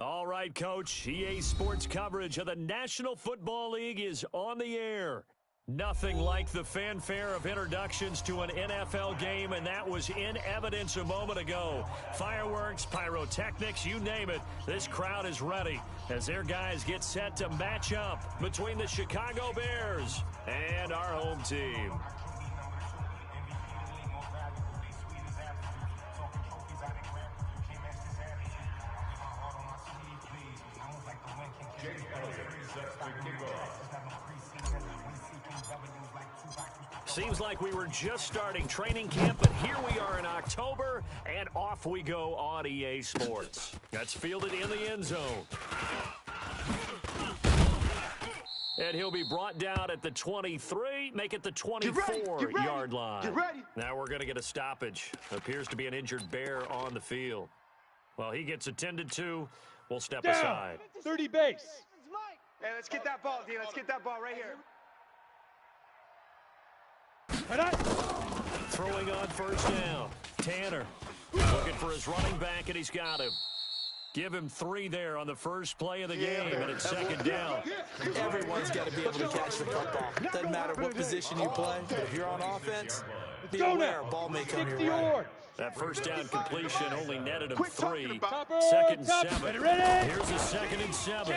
All right, Coach. EA Sports coverage of the National Football League is on the air. Nothing like the fanfare of introductions to an NFL game, and that was in evidence a moment ago. Fireworks, pyrotechnics, you name it. This crowd is ready as their guys get set to match up between the Chicago Bears and our home team. Seems like we were just starting training camp, but here we are in October, and off we go on EA Sports. That's fielded in the end zone. And he'll be brought down at the 23, make it the 24-yard line. Get ready. Now we're going to get a stoppage. Appears to be an injured Bear on the field. Well, he gets attended to. We'll step aside. 30 base. Hey, let's get that ball, D. Let's get that ball right here. Throwing on first down. Tanner looking for his running back, and he's got him. Give him 3 there on the first play of the game, and it's second down. Everyone's got to be able to catch the football. Doesn't matter what position you play, but if you're on offense, be aware a ball may come your way. That first down completion only netted him 3. Second and 7. Here's a second and 7.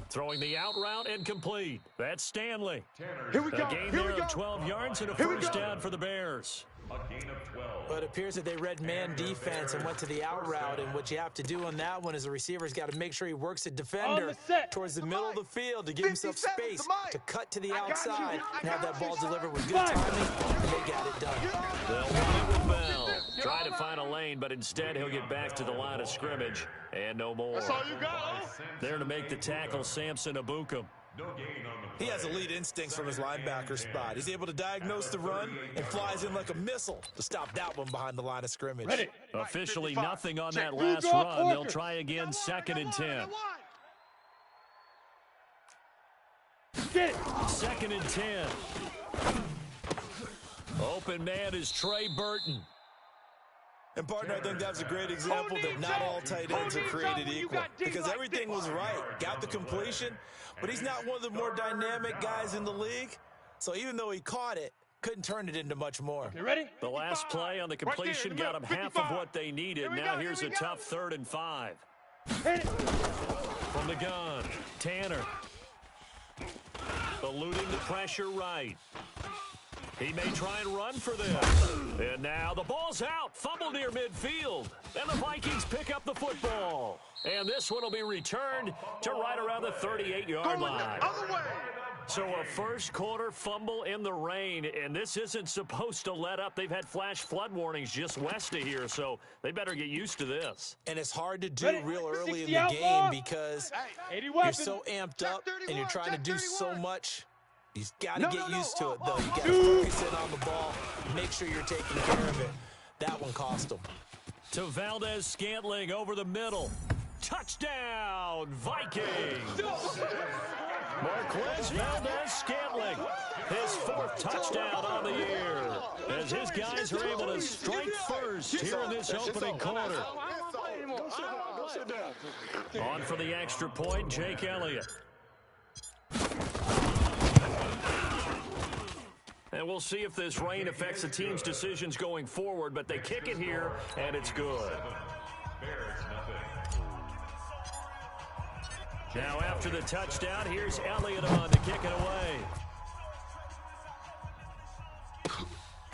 Throwing the out route and complete. That's Stanley. Here we go. A gain there of 12 yards and a first down for the Bears. A gain of 12. But it appears that they read man defense and went to the out route, and what you have to do on that one is the receiver's got to make sure he works the defender towards the middle of the field to give himself space to cut to the outside and have that ball delivered with good timing, and they got it done. They'll run it with Bell. Try to find a lane, but instead he'll get back to the line of scrimmage and no more. That's all you got, There to make the tackle, Samson Abukum. No gain on the He has elite instincts from his linebacker spot. He's able to diagnose the run and flies in like a missile to stop that one behind the line of scrimmage. Ready. Officially nothing on that last run. They'll try again, second and 10. Get it. Second and 10. Open man is Trey Burton. And, partner, I think that was a great example that not all tight ends are created equal, because everything was right. Got the completion, but he's not one of the more dynamic guys in the league. So even though he caught it, couldn't turn it into much more. You ready? The last play on the completion got them half of what they needed. Now here's a tough 3rd and 5. Hit it. From the gun, Tanner. Eluding the pressure right. He may try and run for this. And now the ball's out. Fumble near midfield. And the Vikings pick up the football. And this one will be returned to right around the 38-yard line. So a first quarter fumble in the rain, and this isn't supposed to let up. They've had flash flood warnings just west of here, so they better get used to this. And it's hard to do real early in the game because you're so amped up and you're trying to do so much. He's got to get used to it, though. You got to focus in on the ball, make sure you're taking care of it. That one cost him. To Valdez-Scantling over the middle. Touchdown, Vikings! Marquez Valdez-Scantling, his 4th touchdown on the year, as his guys are able to strike first here in this opening quarter. On for the extra point, Jake Elliott. And we'll see if this rain affects the team's decisions going forward, but they kick it here, and it's good. Now after the touchdown, here's Elliott on to kick it away.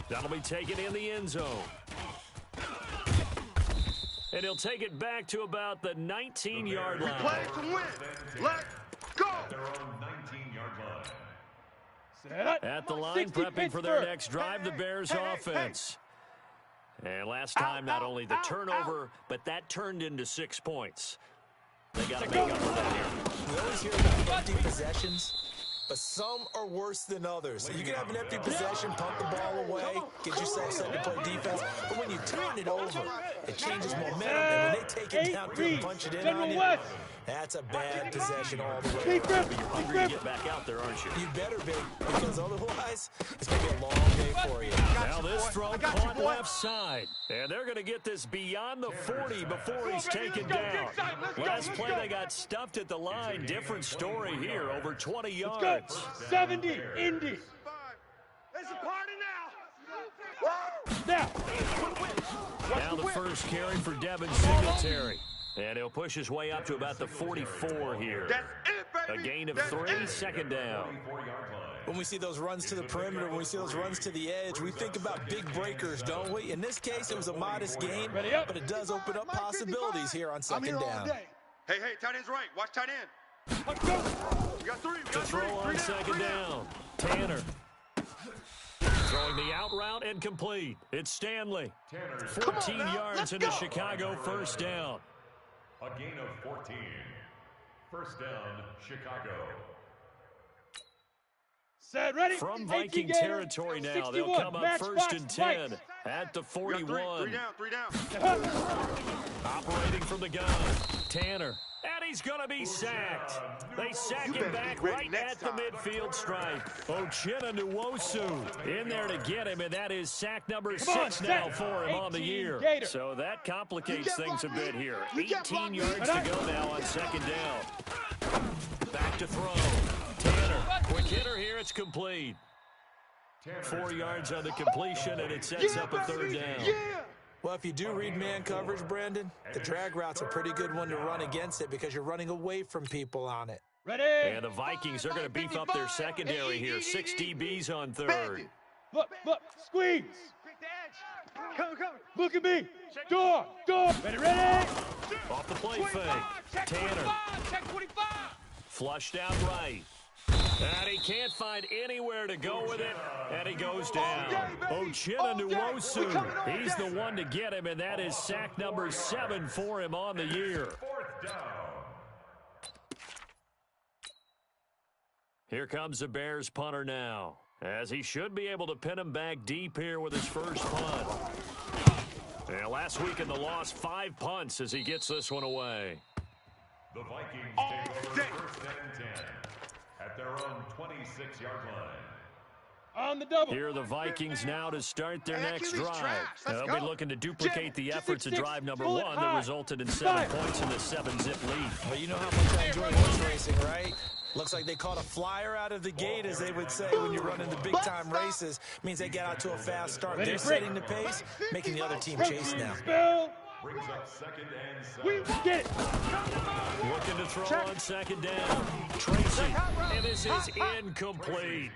That'll be taken in the end zone. And he'll take it back to about the 19-yard line. Play to win. Let's go. their own 19-yard line. At the line, prepping for their next drive, the Bears offense. And last time, not only the turnover, but that turned into 6 points. They got to make up for that here. We always hear about empty possessions, but some are worse than others. You can have an empty possession, punt the ball away, get yourself set to play defense, but when you turn it over, it changes momentum, and when they take it down and punch it in on you, that's a bad possession all the way. But you're hungry to get back out there, aren't you? You better be, because otherwise, it's going to be a long day for you. Now this throw caught left side. And they're going to get this beyond the 40 before he's taken down. Last play, they got stuffed at the line. Different story here, over 20 yards. 70, Indy. It's a party now. Now the first carry for Devin Singletary. And he'll push his way up to about the 44 here. That's it, baby. A gain of 3, second down. When we see those runs to the perimeter, when we see those runs to the edge, we think about big breakers, don't we? In this case, it was a modest gain, but it does open up possibilities here on second down. Hey, tight end's right. Watch tight end. Let's go. We got three. To throw on second down. Tanner. Throwing the out route and complete. It's Stanley. 14 yards into Chicago, first down. A gain of 14. First down, Chicago. Set, ready. From Viking territory now, they'll come up first and 10 at the 41. Three down. Operating from the gun, Tanner. And he's going to be sacked. They sack him back right at the midfield stripe. Uchenna Nwosu in there to get him, and that is sack number 6 now for him on the year. So that complicates things a bit here. 18 yards to go now on second down. Back to throw. Tanner, quick hitter here, it's complete. 4 yards on the completion, and it sets up a third down. Well, if you do read man coverage, Brandon, the drag route's a pretty good one to run against it because you're running away from people on it. Ready. And the Vikings are going to beef up their secondary here. 6 DBs on third. Look, squeeze. Come. Look at me. Door. Ready. Off the play fake. Tanner. Flushed out right. And he can't find anywhere to go with it, and he goes down. Uchenna Nwosu, he's the one to get him, and that is sack number 7 for him on the year. Fourth down. Here comes the Bears punter now, as he should be able to pin him back deep here with his first punt. And last week in the loss, 5 punts as he gets this one away. The Vikings take over first and 10 at their own 26-yard line. On the double. Here are the Vikings now to start their Hey, next QB's drive. trash. Let's They'll go. be looking to duplicate the efforts of drive number Pull it 1 that high. resulted in 7 points in the 7-zip lead. Well, you know how much I enjoy horse racing, right? Looks like they caught a flyer out of the gate, as they would say when you're running the big-time races. Means they get out to a fast start. They're setting the pace, making the other team chase now. Spell. Brings up second and 7. We get it. Looking to throw on second down. Tracy, and this is incomplete.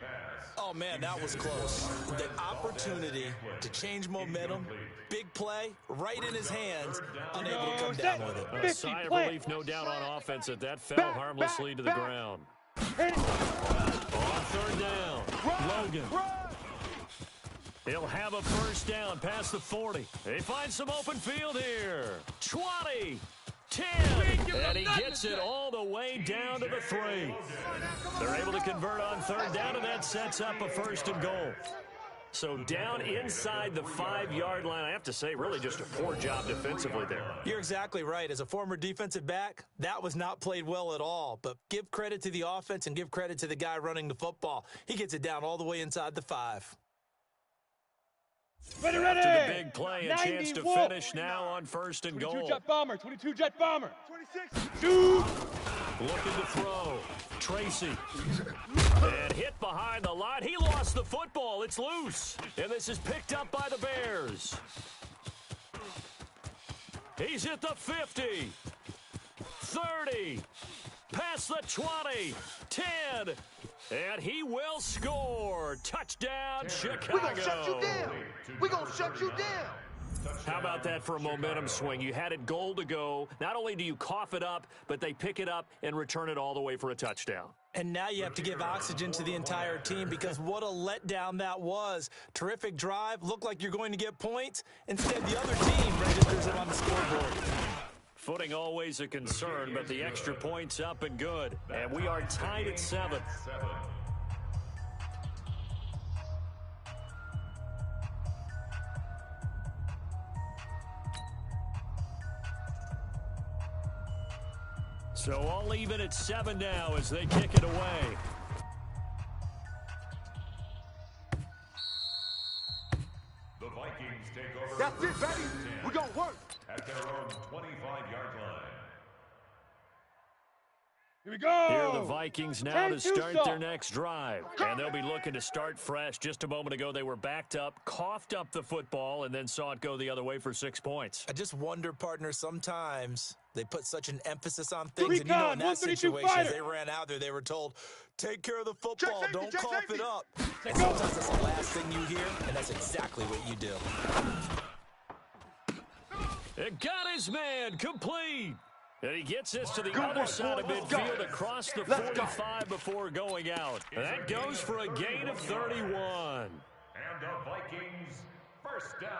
Oh, man, that was close. The opportunity to change momentum, big play, right in his hands, unable to come down with it. A sigh of relief, no doubt, on offense that that fell harmlessly to the ground. On third down, Logan. He'll have a first down past the 40. They find some open field here. 20, 10, and he gets it all the way down to the 3. They're able to convert on third down, and that sets up a first and goal. So down inside the 5-yard line, I have to say, really just a poor job defensively there. You're exactly right. As a former defensive back, that was not played well at all. But give credit to the offense and give credit to the guy running the football. He gets it down all the way inside the 5. Ready. After the big play, a chance to finish now on first and goal. 22 jet bomber. 26. Shoot. Looking to throw. Tracy. And hit behind the line. He lost the football. It's loose. And this is picked up by the Bears. He's at the 50. 30. Past the 20. 10. And he will score. Touchdown, Chicago. We're going to shut you down. We're going to shut you down. How about that for a momentum swing? You had it goal to go. Not only do you cough it up, but they pick it up and return it all the way for a touchdown. And now you have to give oxygen to the entire team because what a letdown that was. Terrific drive. Looked like you're going to get points. Instead, the other team registers it on the scoreboard. Footing always a concern, but the extra point's up and good. And we are tied at 7. So all even at 7 now as they kick it away. The That's it, baby. We're going to work. At their own 25-yard line. Here we go. Here are the Vikings now to start their next drive. And they'll be looking to start fresh. Just a moment ago, they were backed up, coughed up the football, and then saw it go the other way for 6 points. I just wonder, partner, sometimes they put such an emphasis on things. And you know, in that situation, as they ran out there, they were told, take care of the football, don't cough it up. And sometimes that's the last thing you hear, and that's exactly what you do. It got his man complete. And he gets this to the other side of midfield across the 45 before going out. That goes for a gain of 31. And the Vikings first down.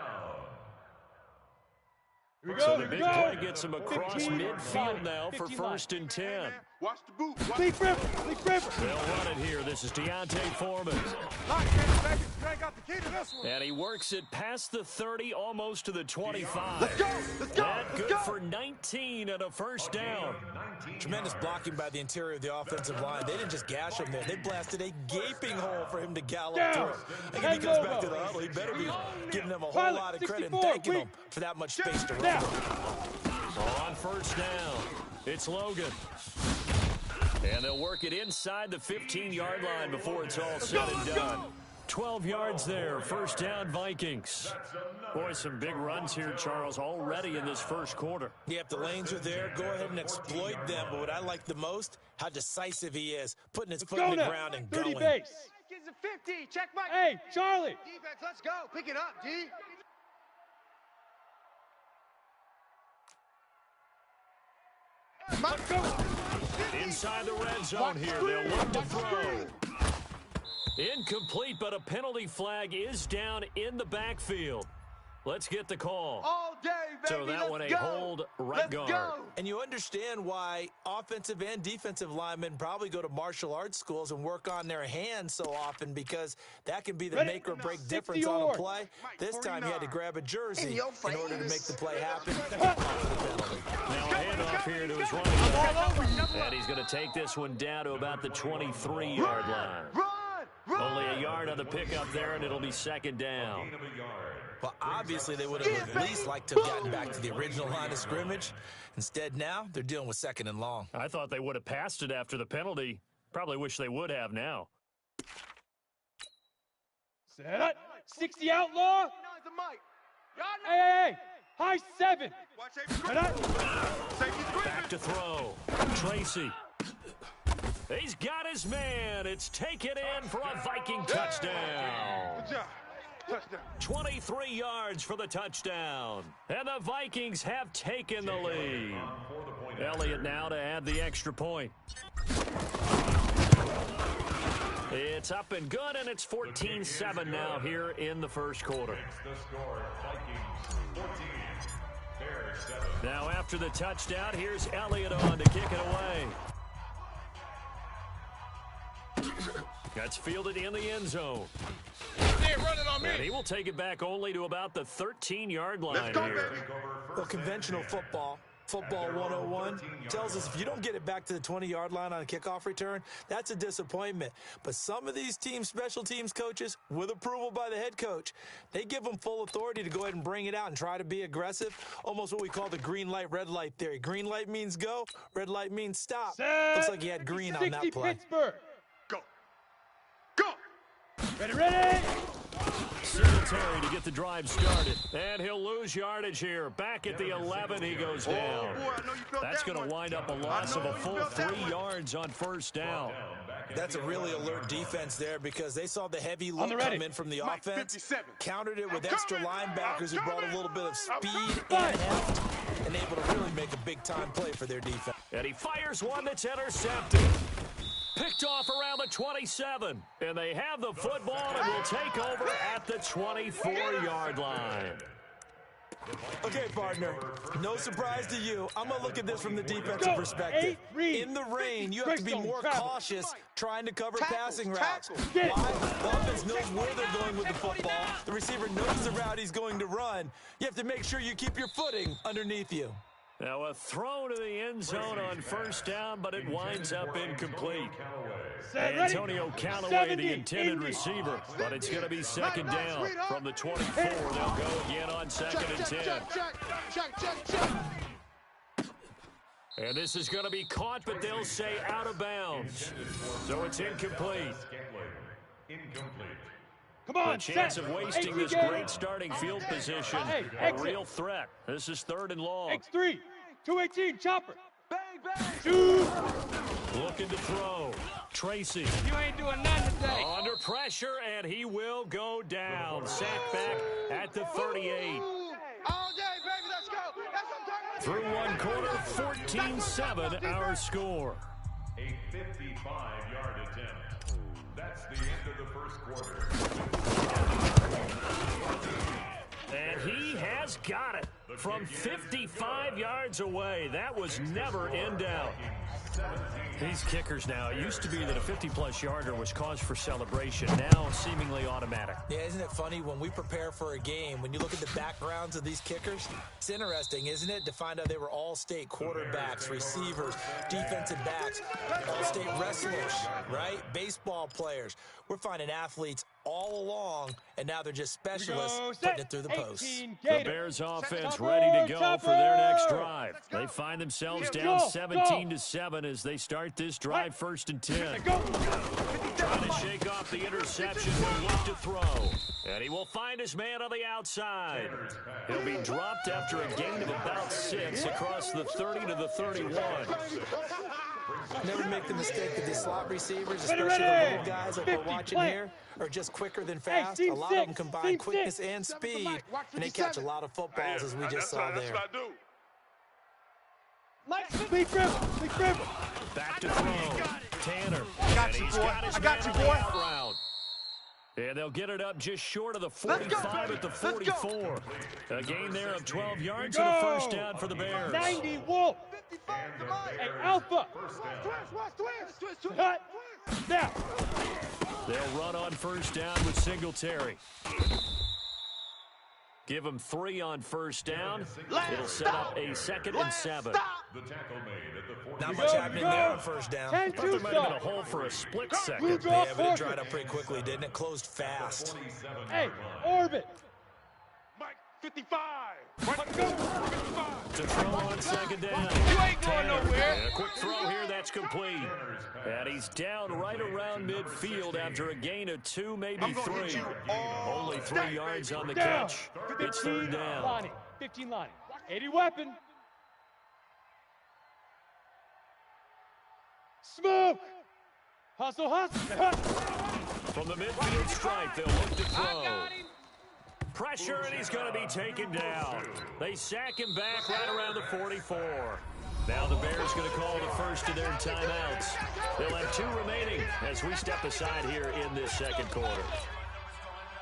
Here we So go. the Here we big go. play gets him across 15, midfield now for 15 first and 10. Watch the boot. Leak River. Leak River. They'll run it here. This is Deontay Foreman. You ain't got the key to this one. And he works it past the 30, almost to the 25. Let's go. Let's go. That Let's good go. for 19 and a first down. Tremendous blocking by the interior of the offensive line. They didn't just gash him there. They blasted a gaping hole for him to gallop Down. through. And if he comes back to the huddle, he better be giving them a whole lot of credit and thanking them for that much space to run. Now. On first down, it's Logan. And they'll work it inside the 15-yard line before it's all said and done. 12 yards there, first down Vikings. Boy, some big runs here, Charles, already in this first quarter. Yeah, if the lanes are there, go ahead and exploit them. But what I like the most, how decisive he is, putting his foot in the ground and 30 going. base. Kids at 50. Check my Hey, Charlie. defense. Let's go. Pick it up, D. Let's go. Inside the red zone here, they'll look to throw. Incomplete, but a penalty flag is down in the backfield. Let's get the call. All day, baby. So that one a Let's go. hold right Let's guard. go. And you understand why offensive and defensive linemen probably go to martial arts schools and work on their hands so often, because that can be the Ready? make or break 60 difference on a yards. play. This time he had to grab a jersey In your in order to make face. the play happen. Now a handoff here to his running back. And he's going to take this one down to about the 23-yard line. Run. Run. Only a yard on the pickup there, and it'll be second down. Well, obviously they would have at least liked to have gotten back to the original line of scrimmage. Instead, now they're dealing with second and long. I thought they would have passed it after the penalty. Probably wish they would have now. Set. 60 outlaw. No, it's a mic. Y'all know. Hey. High 7. Watch safety. Set. Back to throw. Tracy. He's got his man. It's taken in for a Viking touchdown. Good job. Touchdown. 23 yards for the touchdown. And the Vikings have taken the lead. Elliott now to add the extra point. It's up and good, and it's 14-7 now here in the first quarter. The score, Vikings 14, Bears 7. Now after the touchdown, here's Elliott on to kick it away. That's fielded in the end zone. And he will take it back only to about the 13-yard line here. Well, conventional football 101, tells us if you don't get it back to the 20-yard line on a kickoff return, that's a disappointment. But some of these teams, special teams coaches, with approval by the head coach, they give them full authority to go ahead and bring it out and try to be aggressive, almost what we call the green light, red light theory. Green light means go, red light means stop. Set. Looks like he had green on 60 that play. Pittsburgh. Go. Go. Ready. Singletary to get the drive started. And he'll lose yardage here. Back at the 11, he goes down. Oh, boy, I know you felt That's that going one. to wind up a loss I of know a you full felt that 3 one. yards on first down. That's a really alert defense there, because they saw the heavy On look the ready. come in from the Mike, offense, 57. countered it with I'm extra coming. linebackers who I'm brought a coming. little bit of I'm speed coming. and heft, and able to really make a big-time play for their defense. And he fires one that's intercepted. Picked off around the 27. And they have the football and will take over at the 24-yard line. Okay, partner, no surprise to you. I'm going to look at this from the defensive Go. perspective. 8 read. In the rain, you have to be Break zone more travel. cautious trying to cover Tackles, passing routes. tackles. Get it. Why? The offense knows where they're going with the football. The receiver knows the route he's going to run. You have to make sure you keep your footing underneath you. Now a throw to the end zone on first down, but it winds up incomplete. Antonio Callaway, the intended receiver, but it's going to be second down from the 24. They'll go again on second and 10. And this is going to be caught, but they'll say out of bounds. So it's incomplete. Come on, A chance of wasting this great starting field position. A real threat. This is third and long. X3, 218, chopper. Bang, bang. Shoot. Looking to throw. Tracy. You ain't doing nothing today. Under pressure, and he will go down. Sacked back at the 38. All day, baby, let's go. That's what I'm talking about. Through one quarter, 14-7 our score. A 55-yard attempt. That's the end of the first quarter. And he has got it from 55 yards away. That was never in doubt. These kickers now, it used to be that a 50-plus yarder was cause for celebration. Now seemingly automatic. Yeah, isn't it funny when we prepare for a game, when you look at the backgrounds of these kickers? It's interesting, isn't it, to find out they were all-state quarterbacks, receivers, defensive backs, all-state wrestlers, right? Baseball players. We're finding athletes all along, and now they're just specialists putting it through the posts. The Bears offense ready to go for their next drive. They find themselves down 17-7 as they start this drive first and 10. Trying to shake off the interception and look to throw. And he will find his man on the outside. He'll be dropped after a gain of about 6 across the 30 to the 31. Never make the mistake that these slot receivers, especially the little guys like we're watching here, are just quicker than fast. A lot of them combine quickness and speed, and they catch a lot of footballs, as we just saw there. Sleep river. Back to throw. Tanner. I got you, boy. And they'll get it up just short of the 45 at the 44. A gain there of 12 yards and a first down for the Bears. 90 Wolf. 55, come on. Hey, Alpha. Twist. Cut. Now. They'll run on first down with Singletary. Give him 3 on first down. It'll set up a 2nd and 7. The tackle made at the 40. Not much happening there on first down. I thought there might have been a hole for a split second. Yeah, but it dried up pretty quickly, didn't it? Closed fast. Hey, orbit. Mike, 55. To throw on second down. You ain't going nowhere. And a quick throw here, that's complete. And he's down right around midfield after a gain of 2, maybe 3. Only 3 yards on the catch. It's third down. Lonnie, 15 Lonnie. 80 weapon. Smoke. Hustle. From the midfield stripe, they'll look to throw. Pressure, and he's going to be taken down. They sack him back right around the 44. Now the Bears going to call the first of their timeouts. They'll have 2 remaining as we step aside here in this second quarter.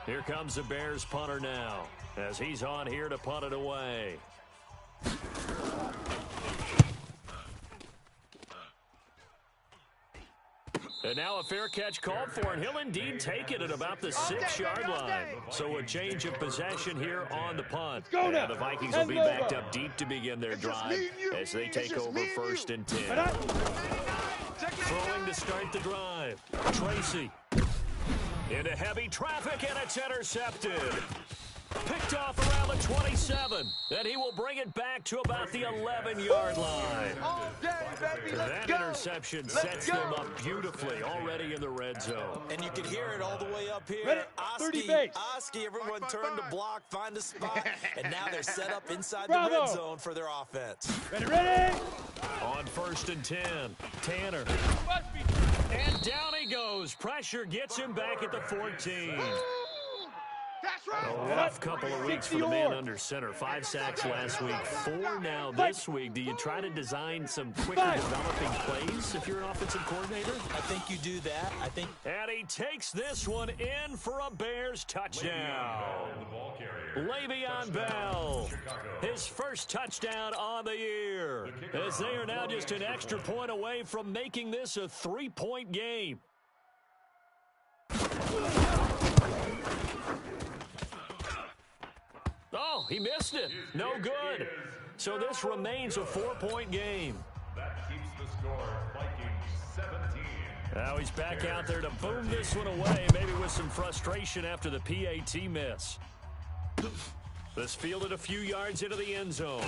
Here comes the Bears punter now as he's on here to punt it away. And now a fair catch called for, and he'll indeed take it at about the 6-yard line. So a change of possession here on the punt. And the Vikings will be backed up deep to begin their drive as they take over first and 10. Throwing to start the drive. Tracy. Into heavy traffic, and it's intercepted. Picked off around the 27, and he will bring it back to about the 11-yard line. All day, baby, That interception sets them up beautifully already in the red zone. And you can hear it all the way up here. Oski, everyone turned to block, find a spot, and now they're set up inside the red zone for their offense. Ready. On first and 10, Tanner. And down he goes. Pressure gets him back at the 14. That's right. A rough couple of weeks for the man under center. 5 sacks last week, 4 now this week. Do you try to design some quicker developing plays if you're an offensive coordinator? I think you do that. And he takes this one in for a Bears touchdown. Le'Veon Bell, his first touchdown on the year, as they are now just an extra point away from making this a 3-point game. Oh, he missed it. No good. So this remains a 4-point game. That keeps the score Vikings 17. Now he's back out there to boom this one away, maybe with some frustration after the PAT miss. This fielded a few yards into the end zone.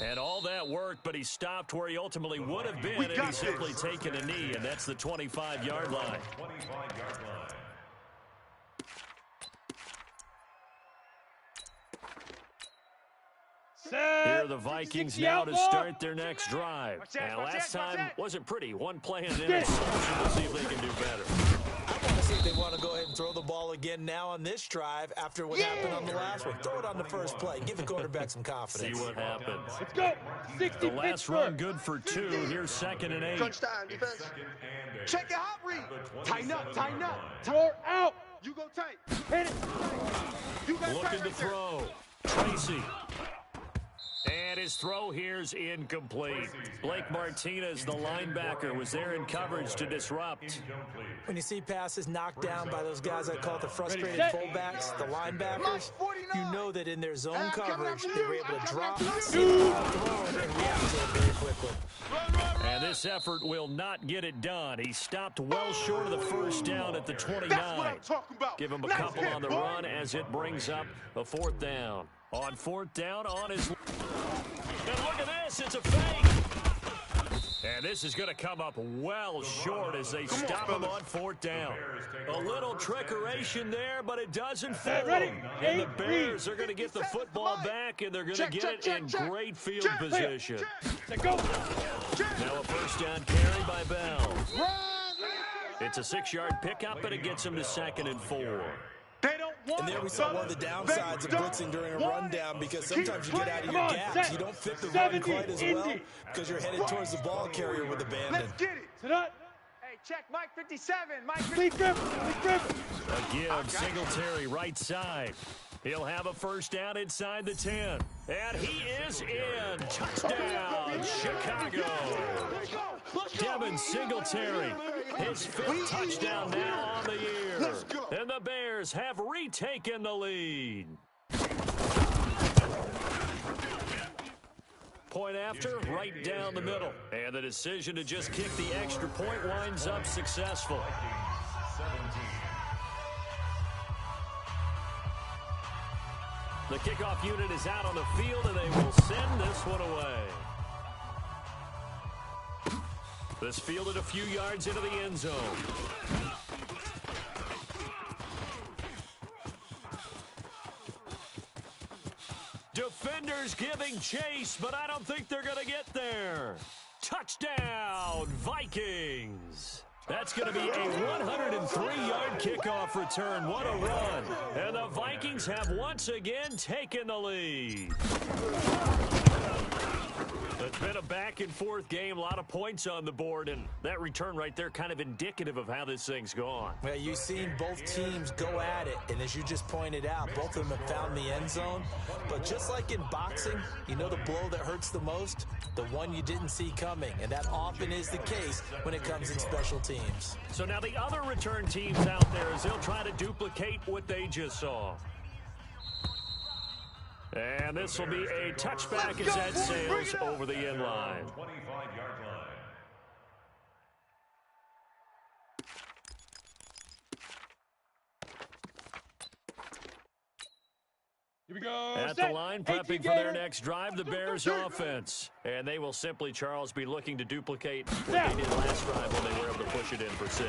And all that work, but he stopped where he ultimately would have been, and he's simply taken a knee, and that's the 25-yard line. 25-yard line. Here are the Vikings now to start their next drive. And last time wasn't pretty. One play and an interception. We'll see if they can do better. I want to see if they want to go ahead and throw the ball again now on this drive after what happened on the last one. Throw it on the first play. Give the quarterback some confidence. See what happens. Let's go. 60 The last run good for 2. Here's 2nd and 8. Crunch time, defense. Check it out, read. Tighten up, tighten up. Throw out. You go tight. Hit it. You got Looking tight to right there. throw. Tracy. And his throw here's incomplete. Blake Martinez, the linebacker, was there in coverage to disrupt. When you see passes knocked down by those guys I call the frustrated fullbacks, the linebackers, you know that in their zone coverage, they were able to drop, see the ball thrown, and react to it very quickly. And this effort will not get it done. He stopped well short of the first down at the 29. That's what I'm talking about. Give him a Nice couple hit, on the boy. run as it brings up a 4th down. On 4th down on his... And look at this, it's a fake. And this is going to come up well short as they stop him on 4th down. A little trickeration there, but it doesn't fool them. And the Bears are going to get the football back, and they're going to get it in great field position. Let's go. Now a 1st down carry by Bell. It's a 6-yard pickup, and it gets him to 2nd and 4. They don't want And there we saw one of the downsides of blitzing during a rundown, because sometimes you get out of your gaps. You don't fit the run quite as well because you're headed towards the ball carrier with abandon. Let's get it. Sit up. Hey, check Mike 57. Mike Lee 57. Griffin. Lee Griffin. A give, Singletary right side. He'll have a 1st down inside the 10. And he is in. Touchdown, Chicago. Devin Singletary, his 5th touchdown now on the year. And the Bears have retaken the lead. Point after, right down the middle. And the decision to just kick the extra point winds up successful. The kickoff unit is out on the field, and they will send this one away. This fielded a few yards into the end zone. Defenders giving chase, but I don't think they're going to get there. Touchdown, Vikings. That's going to be a 103-yard kickoff return. What a run. And the Vikings have once again taken the lead. It's been a back-and-forth game, a lot of points on the board, and that return right there kind of indicative of how this thing's gone. Well, you've seen both teams go at it, and as you just pointed out, both of them have found the end zone. But just like in boxing, you know the blow that hurts the most? The one you didn't see coming, and that often is the case when it comes in special teams. So now the other return teams out there, as they'll try to duplicate what they just saw. And this will be a touchback as that sails over the end line. 25-yard line. Here we go. At the line, prepping for their next drive, the Bears offense. And they will simply, Charles, be looking to duplicate what they did last drive when they were able to push it in for 6.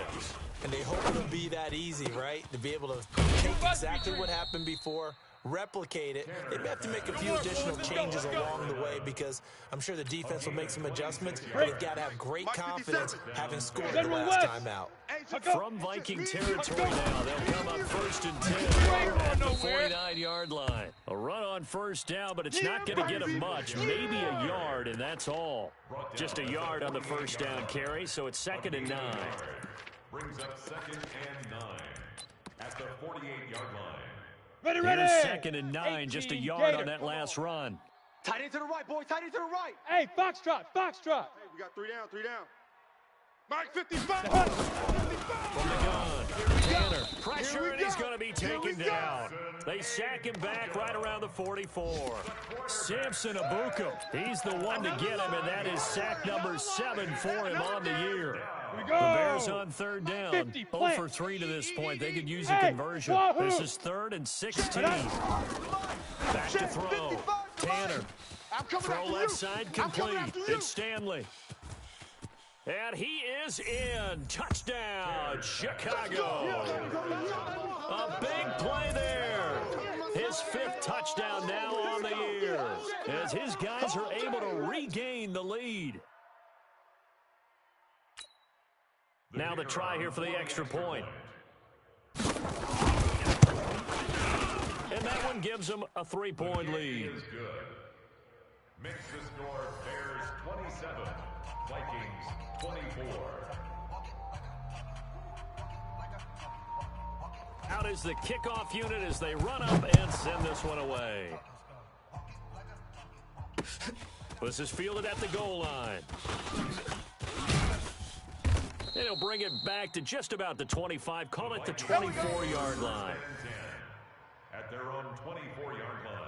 And they hope it'll be that easy, right? To be able to take exactly what happened before, replicate it. They may have to make a few additional changes along the way, because I'm sure the defense will make some adjustments, but they've got to have great confidence having scored the last time out. From Viking territory now, they'll come up 1st and 10 at the 49-yard line. A run on 1st down, but it's not going to get them much. Maybe a yard, and that's all. Just a yard on the 1st down carry, so it's 2nd and 9. Brings up 2nd and 9 at the 48-yard line. Ready. Here's 2nd and 9, just a yard on that last run. Tight end to the right, boy. Tight end to the right. Hey, Foxtrot. Hey, we got 3 down, 3 down. Mike 55. From the gun, Tanner, pressure, and he's going to be taken down. They sack him back right around the 44. Samson Abukum, he's the one to get him, and that is sack number 7 for him on the year. Here we The go. Bears on third down. 50, 0 for 3 to this point. They could use a Hey, conversion. wahoo. This is 3rd and 16. Back to throw. Tanner. Throw left side complete. It's Stanley. And he is in. Touchdown, Chicago. A big play there. His 5th touchdown now on the year as his guys are able to regain the lead. Now the try here for the extra point. And that one gives them a 3-point lead. Is good. Makes the score Bears 27, Vikings 24. Out is the kickoff unit as they run up and send this one away. This is fielded at the goal line. And he'll bring it back to just about the 25, call it the 24-yard line. At their own 24-yard line.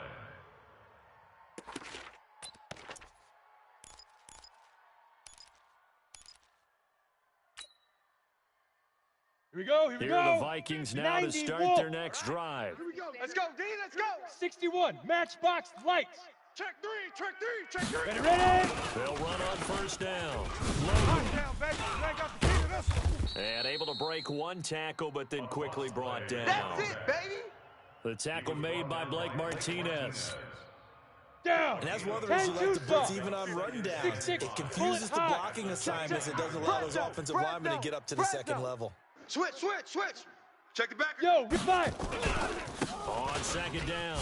Here we go. Here we Here are the go. Vikings now to start their next drive. Here we go. Let's go, D. Let's go. 61. Matchbox lights. Check 3. Check 3. Check 3. Ready, ready. They'll run on first down. Touchdown, baby. You ain't got the key to this one. And able to break one tackle, but then quickly brought down. That's it, baby. The tackle made by Blake Martinez. Down. And that's one of the reasons you like to blitz even on run downs. 6-6. It confuses the Pull it high. blocking assignments. It doesn't allow those offensive linemen to get up to the second level. Switch. Check the back. Yo, goodbye. On second down,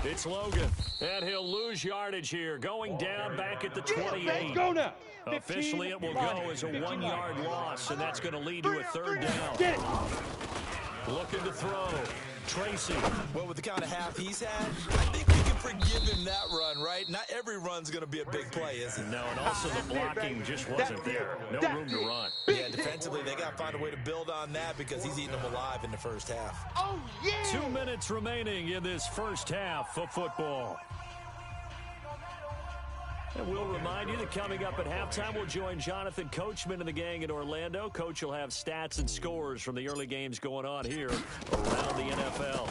it's Logan. And he'll lose yardage here, going down back at the 28. Go now. Officially, it will go as a 1-yard loss, and that's going to lead to a third down. Get it. Looking to throw. Tracy. Well, with the kind of half he's had, I think we can forgive him that run, right? Not every run's going to be a big play, is it? No, and also the blocking just wasn't there. No room to run. Yeah, defensively, they got to find a way to build on that because he's eating them alive in the first half. Oh, yeah. 2 minutes remaining in this first half of football. And we'll remind you that coming up at halftime, we'll join Jonathan Coachman and the gang in Orlando. Coach will have stats and scores from the early games going on here around the NFL.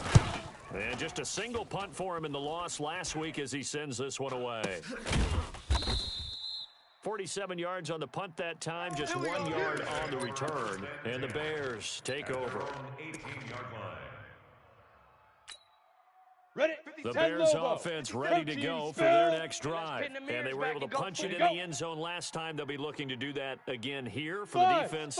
And just a single punt for him in the loss last week as he sends this one away. 47 yards on the punt that time, just 1 yard on the return. And the Bears take over. 18-yard line. Ready. The 10 Bears Lobo. offense ready to go for their next drive. And they were able to punch it in the end zone last time. They'll be looking to do that again here for the defense.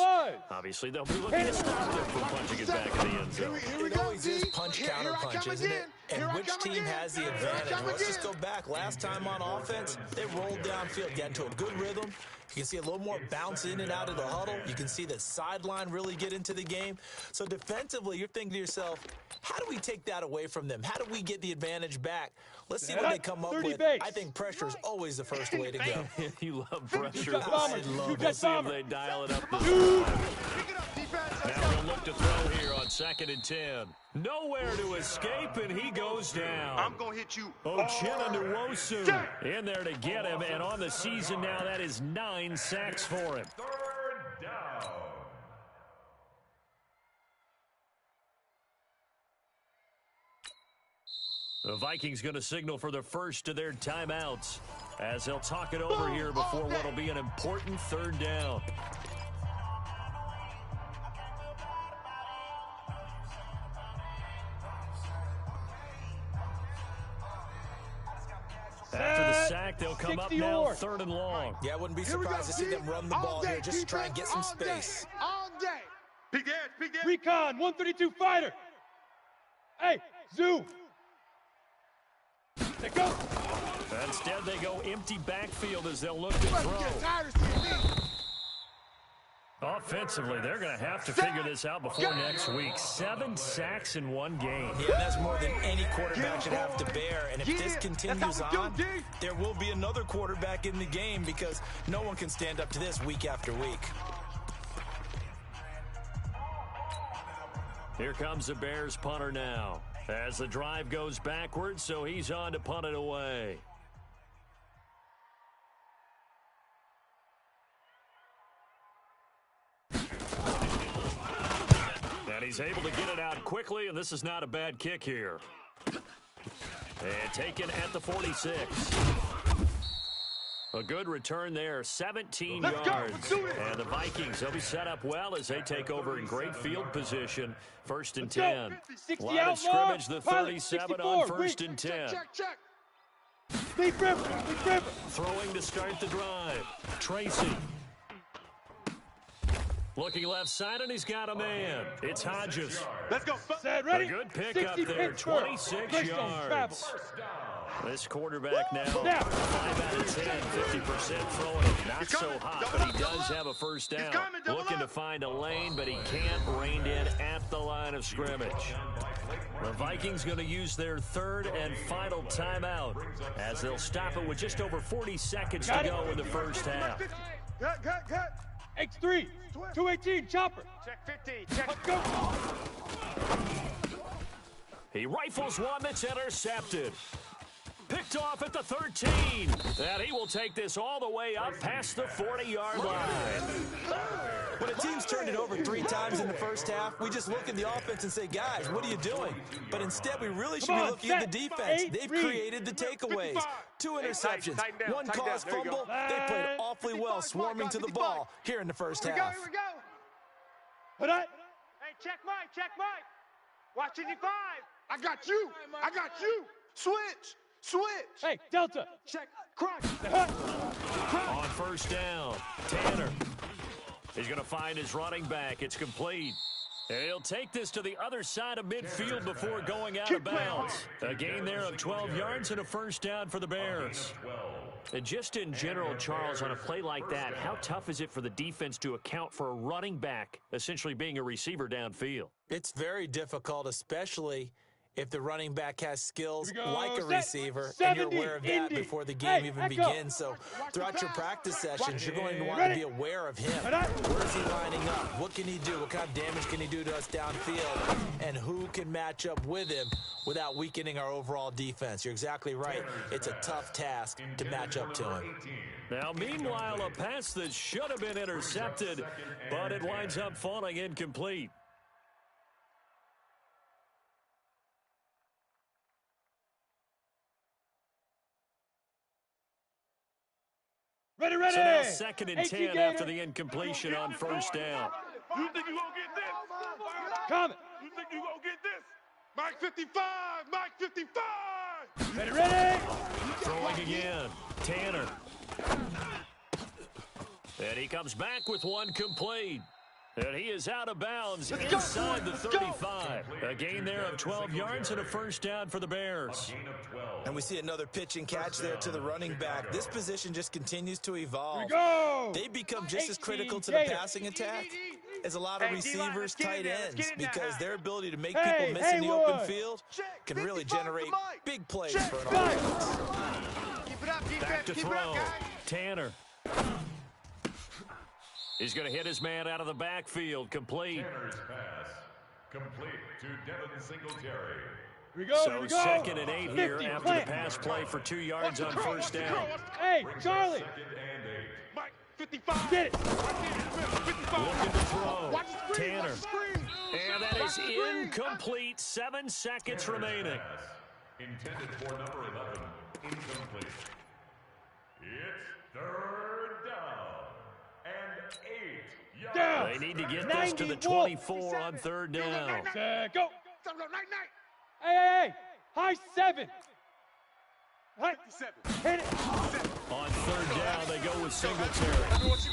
Obviously, they'll be looking to stop them from punching it back in the end zone. It always is punch, counter punch, isn't it? And which team has the advantage? Let's just go back. Last time on offense, they rolled downfield, got into a good rhythm. You can see a little more bounce in and out of the huddle. You can see the sideline really get into the game. So defensively, you're thinking to yourself, how do we take that away from them? How do we get the advantage back? Let's see what they come up with. I think pressure is always the first way to go. You love pressure. got bomber. We'll see if they dial it up this time. Now they'll look to throw here on 2nd and 10. Nowhere to escape, and he goes down. I'm going to hit you. Uchenna Nwosu in there to get him, and on the season now, that is 9 sacks for him. Third down. The Vikings going to signal for the first of their timeouts as they'll talk it over here before what will be an important third down. After the sack, they'll come up now 3rd and long. Yeah, I wouldn't be surprised to see them run the ball here just to try and get some space. All day. Peek the edge. Recon 132 fighter. Hey, Zoo. Let go. Instead, they go empty backfield as they'll look to throw. Offensively, they're going to have to figure this out before next week. 7 sacks in one game. Yeah, that's more than any quarterback should have to bear. And if this continues on, there will be another quarterback in the game because no one can stand up to this week after week. Here comes the Bears punter now. As the drive goes backwards, so he's on to punt it away. And he's able to get it out quickly, and this is not a bad kick here. And taken at the 46. A good return there, 17 yards. And the Vikings, they'll be set up well as they take over in great field position. 1st and 10. Line of scrimmage, the 37 on 1st and 10. Check. Lead river. Throwing to start the drive. Tracy. Looking left side, and he's got a man. It's Hodges. Let's go. Set, ready. A good pickup there, 26 yards. This quarterback now 5 out of 10, 50% throwing it. Not so hot, but he does have a first down. Looking to find a lane, but he can't rein in at the line of scrimmage. The Vikings going to use their 3rd and final timeout as they'll stop it with just over 40 seconds to go in the first half. Cut. X3, 218, chopper. Check 50. Check. Let's go. He rifles one that's intercepted. Picked off at the 13. And he will take this all the way up past the 40-yard line. When a team's turned it over 3 times in the first half, we just look at the offense and say, guys, what are you doing? But instead, we really should be looking at the defense. They've created the takeaways. 2 interceptions, 1 caused fumble. They played awfully well swarming to the ball here in the first half. Here we go. Put it. Hey, check Mike. Watch 85. I got you. Switch. Hey, Delta. Check. Crunch. On first down, Tanner. He's going to find his running back. It's complete. And he'll take this to the other side of midfield before going out of bounds. A gain there of 12 yards and a first down for the Bears. And just in general, Charles, on a play like that, how tough is it for the defense to account for a running back essentially being a receiver downfield? It's very difficult, especially if the running back has skills like a receiver, and you're aware of that before the game even begins. So throughout your practice sessions, you're going to want to be aware of him. Where is he lining up? What can he do? What kind of damage can he do to us downfield? And who can match up with him without weakening our overall defense? You're exactly right. It's a tough task to match up to him. Now, meanwhile, a pass that should have been intercepted, but it winds up falling incomplete. Ready. So now 2nd and 10 after the incompletion on first down. You think you gonna get this? Comment. You think you gonna get this? Mike 55. Ready. Throwing again, Tanner. And he comes back with one complete. And he is out of bounds inside the 35. A gain there of 12 yards and a first down for the Bears. And we see another pitch and catch there to the running back. This position just continues to evolve. They become just as critical to the passing attack as a lot of receivers, tight ends, because their ability to make people miss in the open field can really generate big plays for an offense. Keep it up, defense. Back to Keep it throw, up, guys. Tanner. He's going to hit his man out of the backfield. Complete. Tanner's pass. Complete to Devin Singletary. Here we go. So 2nd and 8 here after the pass play for 2 yards on first down. Hey, Charlie. 2nd and 8. Mike 55. Get it. 55. Looking to throw. Watch the screen. Tanner. Watch the screen. And that is incomplete. 7 seconds remaining. Pass intended for number 11. Incomplete. It's 3rd down and 8 yards. Down. They need to get this to the 24 on 3rd down. Set, go. Night. Hey. High 7. High 57. Hit it. On 3rd down, they go with Singletary.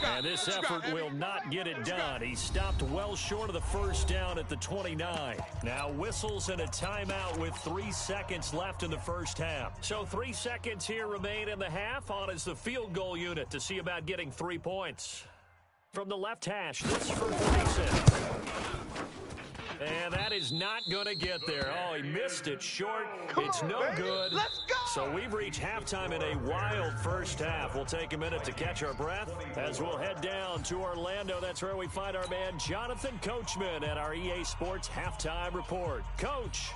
And this effort will not get it done. He stopped well short of the first down at the 29. Now whistles and a timeout with 3 seconds left in the first half. So 3 seconds here remain in the half. On is the field goal unit to see about getting 3 points. From the left hash, this for 46. And that is not going to get there. Oh, he missed it short. It's no good. Let's go. So we've reached halftime in a wild first half. We'll take a minute to catch our breath as we'll head down to Orlando. That's where we find our man Jonathan Coachman at our EA Sports Halftime Report. Coach.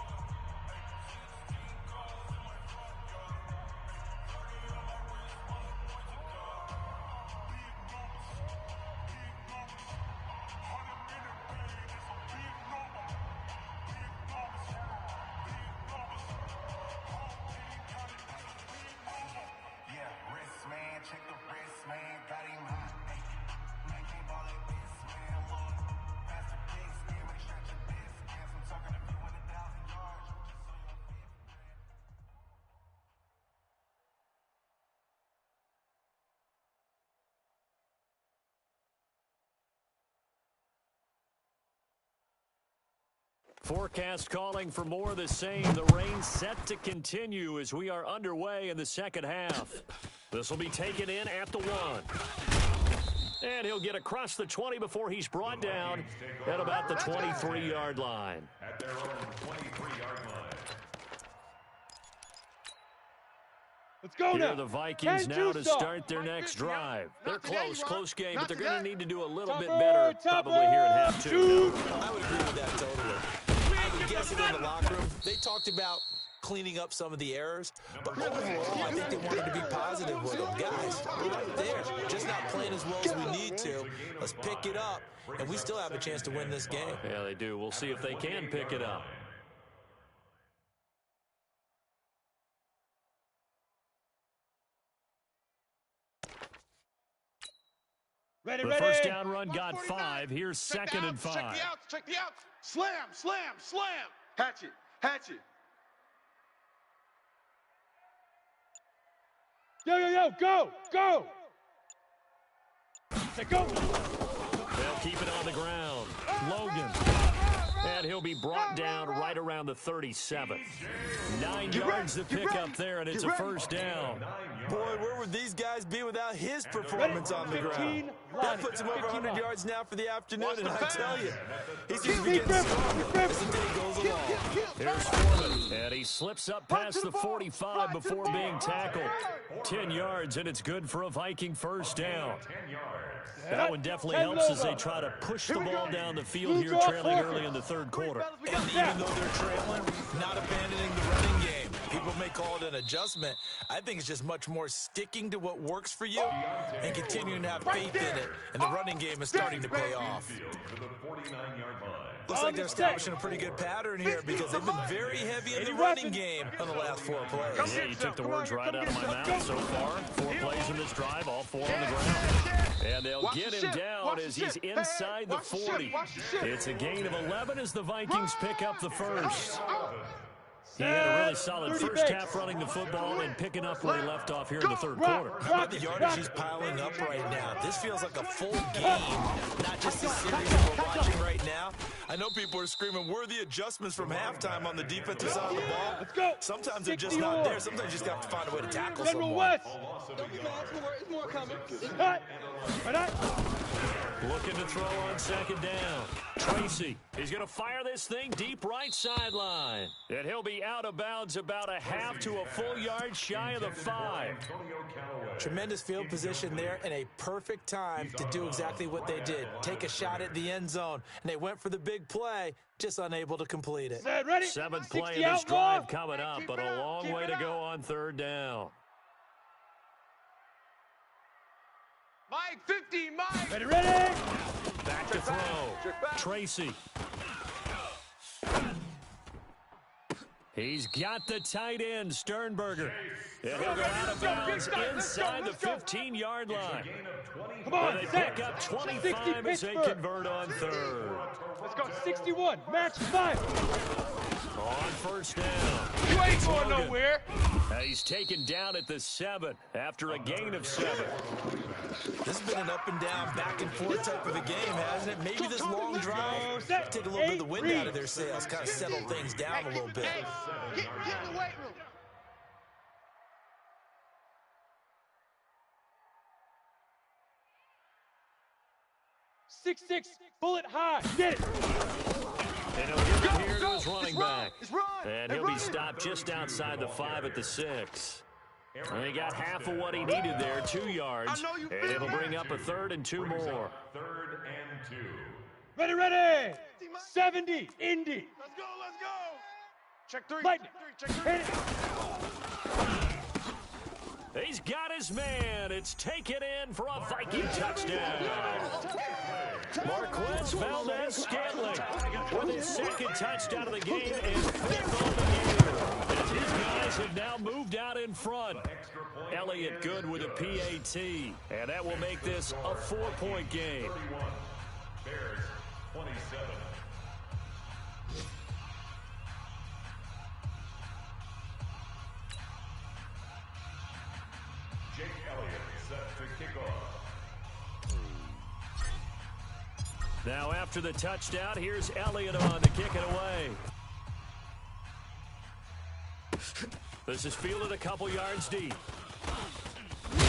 Forecast calling for more of the same. The rain set to continue as we are underway in the second half. This will be taken in at the 1. And he'll get across the 20 before he's brought down at about the 23-yard line. At their own 23-yard line. Let's go Here now. are the Vikings now to start their next Not drive. today, They're Ron. close game, Not but they're going to today. need to do a little bit Topper, better Topper, probably here in half 2. I would agree with that totally. I would guess in the locker room, they talked about cleaning up some of the errors, but overall, I think they wanted to be positive with them. Guys, we're right there, just not playing as well as we need to. Let's pick it up, and we still have a chance to win this game. Yeah, they do. We'll see if they can pick it up. Ready, The ready. first down run got 149. 5. Here's Check second the and outs, 5. Check the outs. Check the outs. Slam, slam, slam. Hatch it. Hatch it. Yo, yo, yo, go, go. Say go. They'll keep it on the ground. Logan. And he'll be brought down right around the 37. 9 yards to pick up there, and it's a first down. Boy, where would these guys be without his performance on the ground? 15 That line. puts him over 15 100 line. yards now for the afternoon, and I the tell pass. you, he seems to be getting stronger as the day goes along. Here's Foreman, and he slips up past the 45 before being tackled. 10 yards, and it's good for a Viking first down. 10 yards. That one definitely helps as they try to push the ball down the field here, trailing early in the third quarter. And even though they're trailing, not abandoning the running game. People may call it an adjustment. I think it's just much more sticking to what works for you and continuing to have faith in it. And the running game is starting to pay off. To the 49-yard line. Looks like they're establishing a pretty good pattern here because they've been very heavy in the running game on the last 4 plays. Yeah, you took the words right out of my mouth so far. 4 plays in this drive, all 4 on the ground. And they'll get him down as he's inside the 40. It's a gain of 11 as the Vikings pick up the first. He had a really solid first half running the football and picking up where he left off here in the third quarter. How about the yardage he's piling up right now? This feels like a full game, not just a series that we're watching right now. I know people are screaming worthy adjustments from halftime on the defensive side of the ball. Let's go. Sometimes they're just not there. Sometimes you just have to find a way to tackle General someone. West. It's more coming. Hut. Right. Looking to throw on second down. Tracy, he's going to fire this thing deep right sideline. And he'll be out of bounds about a half to a full yard shy of the 5. Tremendous field position there and a perfect time to do exactly what they did. Take a shot at the end zone. And they went for the big play, just unable to complete it. Set, ready. 7th play 60 of this outlaw. drive coming up, but a long way to go on third down. Mike, 50, Mike. Ready, ready. Back to throw. Tracy. He's got the tight end, Sternberger. And he'll go out of bounds inside the 15-yard line. Come on, And they set. pick up 60 25 as they Pittsburgh. convert on third. Let's go. 61. Match 5. On first down. You ain't going Logan. nowhere. He's taken down at the 7 after a gain of 7. This has been an up and down, back and forth type of a game, hasn't it? Maybe this long drive take a little bit of the wind out of their sails, kind of settle things down a little bit. Get in the weight room. 6'6", bullet high. Get it. And he'll give it here to his running back. It's run. And he'll be stopped just outside the 5 at the 6. And he got half of what he needed there, 2 yards. And it'll bring up a 3rd and 2 more. 3rd and 2. Ready, ready. 70, Indy. Let's go, let's go. Check 3. Lightning. Check 3. Hit it. He's got his man. It's taken in for a Viking touchdown. Marquez Valdez-Scantling with his 2nd touchdown of the game and 5th on the year. As his guys have now moved out in front. Elliott good with a PAT. And that will make this a 4-point game. 31. Bears 27. Jake Elliott set to kick off. Now after the touchdown, here's Elliott on to kick it away. This is fielded a couple yards deep.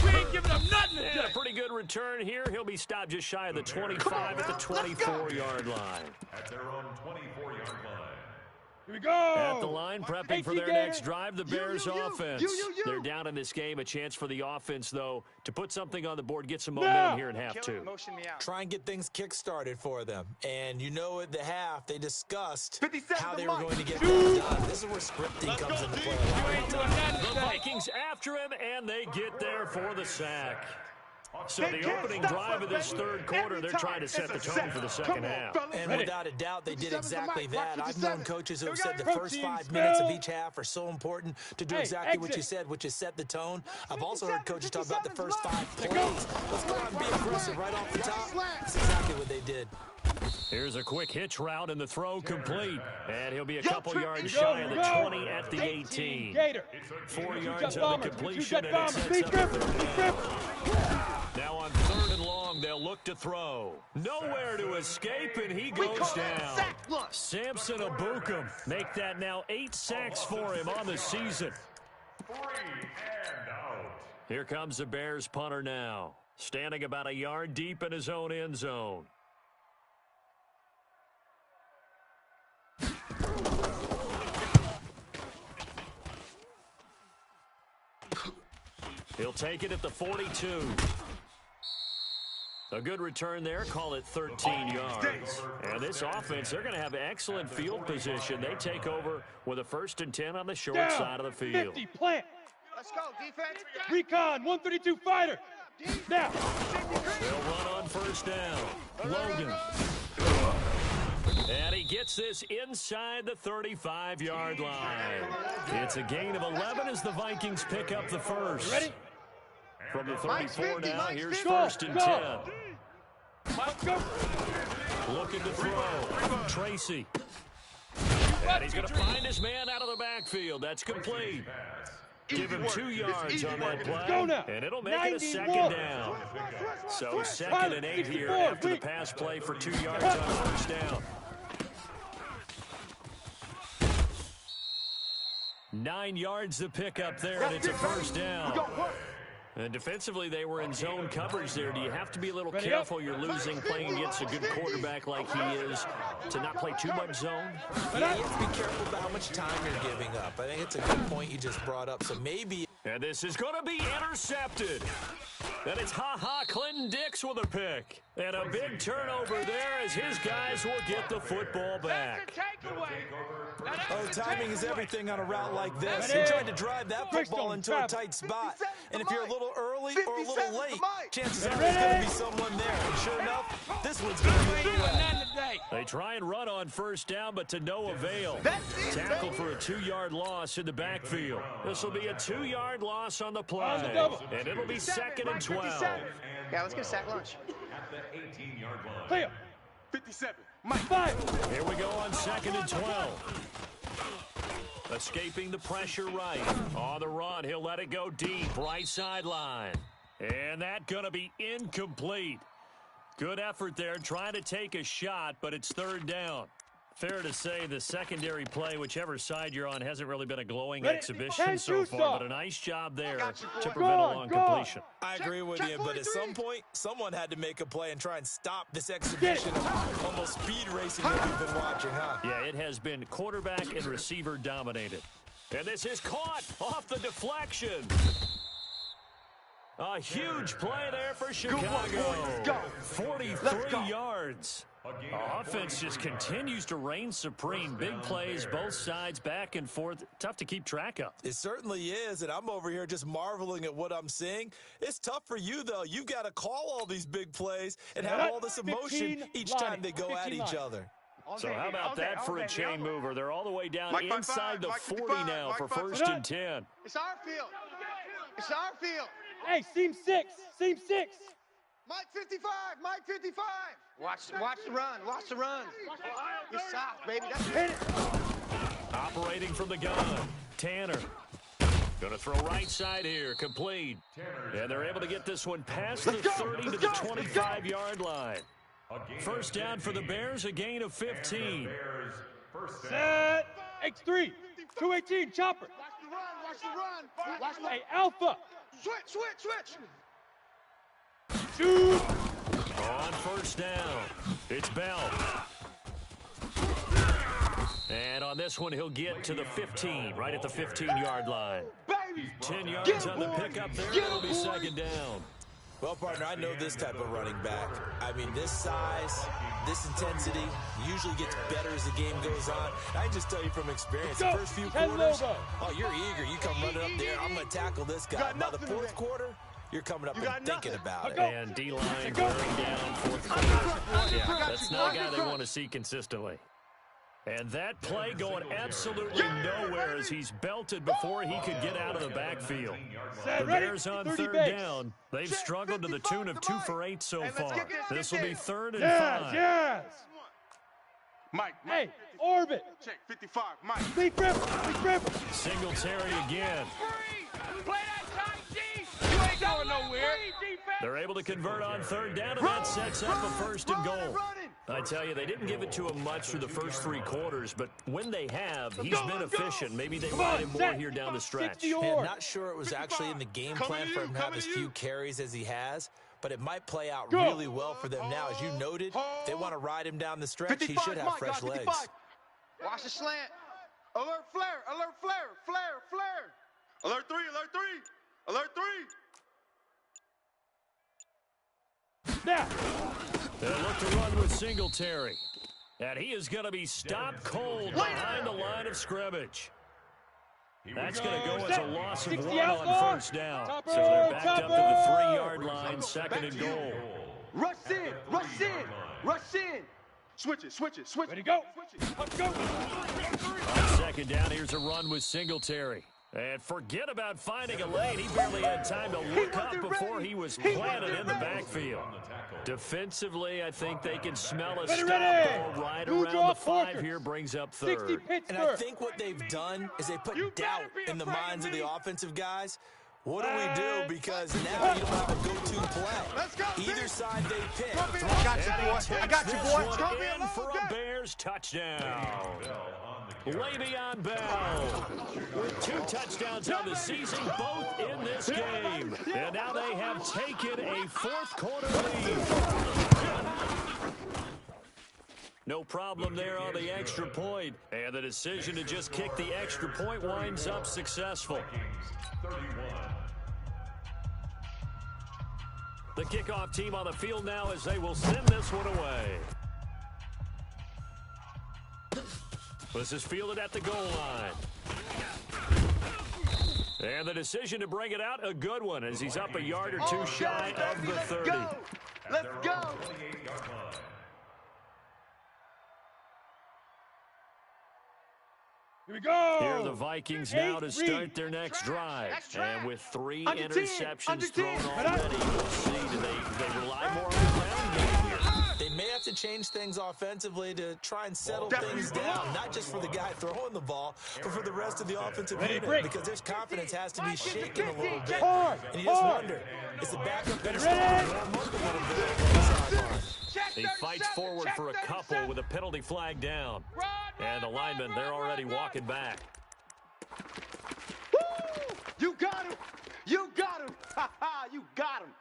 We ain't giving up nothing And today. a pretty good return here. He'll be stopped just shy of the 25 at the 24-yard line. At their own 24-yard line. Here we go. At the line, prepping for their next drive, the Bears offense. You. They're down in this game. A chance for the offense, though, to put something on the board, get some momentum here in half Kill two. it, motion me out. Try and get things kick-started for them. And you know at the half, they discussed 57 how to they were Mike. going to get that done. This is where scripting comes into play. You ain't doing nothing The today. Vikings after him, and they get there for the sack. So They the can't opening stop drive us, of this baby. third quarter, Every they're time trying to set the it's a tone sack. for the Come second on, half. fellas. And Ready. without a doubt, they did 57 to exactly Mike. that. Watch I've 57. known coaches who Here have we said go. the first Protein 5 minutes of spill. each half are so important to do Hey, exactly what you exit. said, which is set the tone. I've also heard coaches talk 57, about the first 5 Let plays. go. Let's go out and be aggressive right off the top. Slant. That's exactly what they did. Here's a quick hitch route, and the throw complete. And he'll be a couple Trip, yards go, shy of the go. 20 at the 18. Gator. 4 Two yards jet on the bombers. completion, Two and jet it bombers. sets Speed up grip. a third Speed down. grip. Now on 3rd and long, they'll look to throw. Nowhere to escape, and he We goes call that down. sack lunch. Samson Abukum make that now 8 sacks for him on the season. 3 and out. Here comes the Bears punter now, standing about a yard deep in his own end zone. He'll take it at the 42. A good return there, call it 13 yards. And this offense, they're going to have excellent field position. They take over with a 1st and 10 on the short Down. side of the field. 50. Plant. Let's go, defense. Recon. 132 fighter. Now. They'll run on 1st down. Logan. And he gets this inside the 35-yard line. It's a gain of 11 as the Vikings pick up the first. Ready? From the Mike's 34 50, now, Mike's here's 50. 1st and 10. Let's go. Looking to throw. Tracy. And he's going to find his man out of the backfield. That's complete. Give him 2 yards on that play. Go now. And it'll make it a 91. 2nd down. So 2nd and 8 here after the pass play for 2 yards on 1st down. 9 yards to pick up there, and it's a 1st down. And defensively, they were in zone coverage there. Do you have to be a little Ready careful? up. You're losing playing against a good quarterback like he is to not play too much zone? Yeah, you have to be careful about how much time you're giving up. I think it's a good point you just brought up. So maybe And this is going to be intercepted. And it's Clinton Dix with a pick. And a big turnover there as his guys will get the football back. Oh, timing is everything on a route like this. Ready? You're trying to drive that football Brixton, into a travel. tight spot. 57 And if you're a little early or a 57 little to late, Mike. chances are Ready? there's going to be someone there. And sure enough, this one's going to be the way. They try and run on 1st down, but to no avail. That's it, Tackle baby. for a 2-yard loss in the backfield. This will be a 2-yard loss on the On the play. double. And it'll be 2nd and 12. Yeah, let's get a sack lunch. At the 18-yard line. Clear. 57. Mike. 5. Here we go on 2nd and 12. Escaping the pressure right. On the run, he'll let it go deep. Right sideline. And that going to be incomplete. Good effort there, trying to take a shot, but it's 3rd down. Fair to say the secondary play, whichever side you're on, hasn't really been a glowing Ready? exhibition Ten so shoots far, off. but a nice job there Got you, boy. to prevent a Gone, long gone. completion. I agree with Check you, but at 43. some point, someone had to make a play and try and stop this exhibition of almost speed racing that we've been watching, huh? Yeah, it has been quarterback and receiver dominated. And this is caught off the deflection. A huge play there for Chicago. Let's go. 43 yards. Offense just continues to reign supreme. Big plays, both sides, back and forth. Tough to keep track of. It certainly is, and I'm over here just marveling at what I'm seeing. It's tough for you, though. You've got to call all these big plays and have all this emotion 15 each line. time they go at 15 each line. other. So how about that for a chain mover? They're all the way down Mike 55, inside the Mike 40 55, now Mike for 55. 1st and 10. It's our field. It's our field. Hey, seam 6. Seam 6. Mike 55. Mike 55. Watch the run. Watch the run. You're soft, baby. That's Hit it. Operating from the gun, Tanner. Going to throw right side here, complete. And they're able to get this one past the 30 to the 25-yard line. First down for the Bears, a gain of 15. Set. X3. 218. Chopper. Watch the run. Watch the Hey, Alpha. switch. Shoot. On first down, it's Bell. And on this one, he'll get to the 15, right at the 15-yard line. Baby. 10 yards on the pickup there, it'll be second down. Well, partner, I know this type of running back. I mean, this size, this intensity usually gets better as the game goes on. I can just tell you from experience, the first few quarters, oh, you're eager. You come running up there, I'm going to tackle this guy. By the fourth quarter, you're coming up and thinking about it. And D-line wearing down fourth quarter. Yeah, that's not a guy they want to see consistently. And that play going absolutely nowhere as he's belted before he could get out of the backfield. The Bears on third down. They've struggled to the tune of 2 for 8 so far. This will be 3rd and 5. Yes. Mike. Hey, orbit. Check 55. Mike. Big rip. Singletary again. Play that tight D. You ain't going nowhere. They're able to convert on third down, and that sets up a 1st and goal. I tell you, they didn't give it to him much through the first 3 quarters, but when they have, he's been efficient. Maybe they ride him more here down the stretch. Yeah, not sure it was actually in the game plan for him to have as few carries as he has, but it might play out really well for them now. As you noted, if they want to ride him down the stretch, he should have fresh legs. Watch the slant. Alert flare. Alert 3. Alert 3. Snap. They look to run with Singletary. And he is going to be stopped cold behind the line of scrimmage. That's going to go as a loss of 1 on first down. So they're backed up to the 3-yard line, 2nd and goal. Rush in. Switch it. Ready to go. Let's go. On 2nd down, here's a run with Singletary. And forget about finding a lane. He barely had time to look up before he was planted in the backfield. Defensively, I think they can smell a stop ball right around the 5 here, brings up 3rd. And I think what they've done is they put doubt in the minds of the offensive guys. What do we do? Because now you don't have a go-to play. Either side they pick. I got you, boy. In for a Bears touchdown. Le'Veon Bell with 2 touchdowns on the season, both in this game. And now they have taken a 4th quarter lead. No problem there on the extra point. And the decision to just kick the extra point winds up successful. The kickoff team on the field now as they will send this one away. This is fielded at the goal line. And the decision to bring it out, a good one, as he's up a yard or 2 shy of the 30. Let's go. Here we go. Here are the Vikings now to start their next drive. And with 3 interceptions thrown already, we'll see, do they rely more on the ground game here? They may have to change things offensively to try and settle things down, not just for the guy throwing the ball, but for the rest of the offensive unit, because their confidence has to be shaken a little bit. And you just wonder, is the backup going to start more multiple He fights forward for a couple with a penalty flag down. And the linemen, they're already walking back. Woo! You got him. You got him. You got him.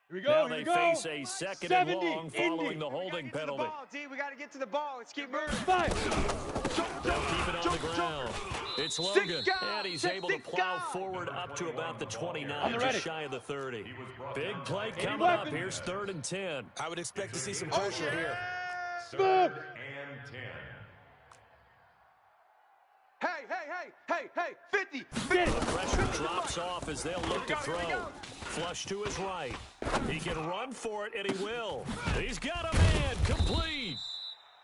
Here we go. Now they face a 2nd and long following the holding penalty. We got to get to the ball. Let's keep moving. 5. They'll keep it on the ground. It's Logan, and he's able to plow forward up to about the 29, just shy of the 30. Big play coming up. Here's 3rd and 10. I would expect to see some pressure here. 3rd and 10. Hey, 50. The pressure drops off as they'll look to throw. Flush to his right. He can run for it, and he will. He's got a man, complete.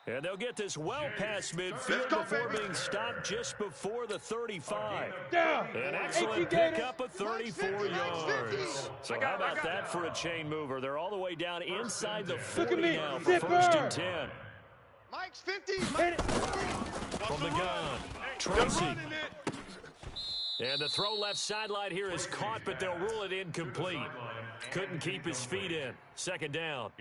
And they'll get this well past midfield before being stopped just before the 35. An excellent pickup of 34 yards. So how about that for a chain mover? They're all the way down inside the 40 now for 1st and 10. Mike's 50. From the gun, Tracy. And the throw left sideline here is caught, but they'll rule it incomplete. Couldn't keep his feet in. Second down.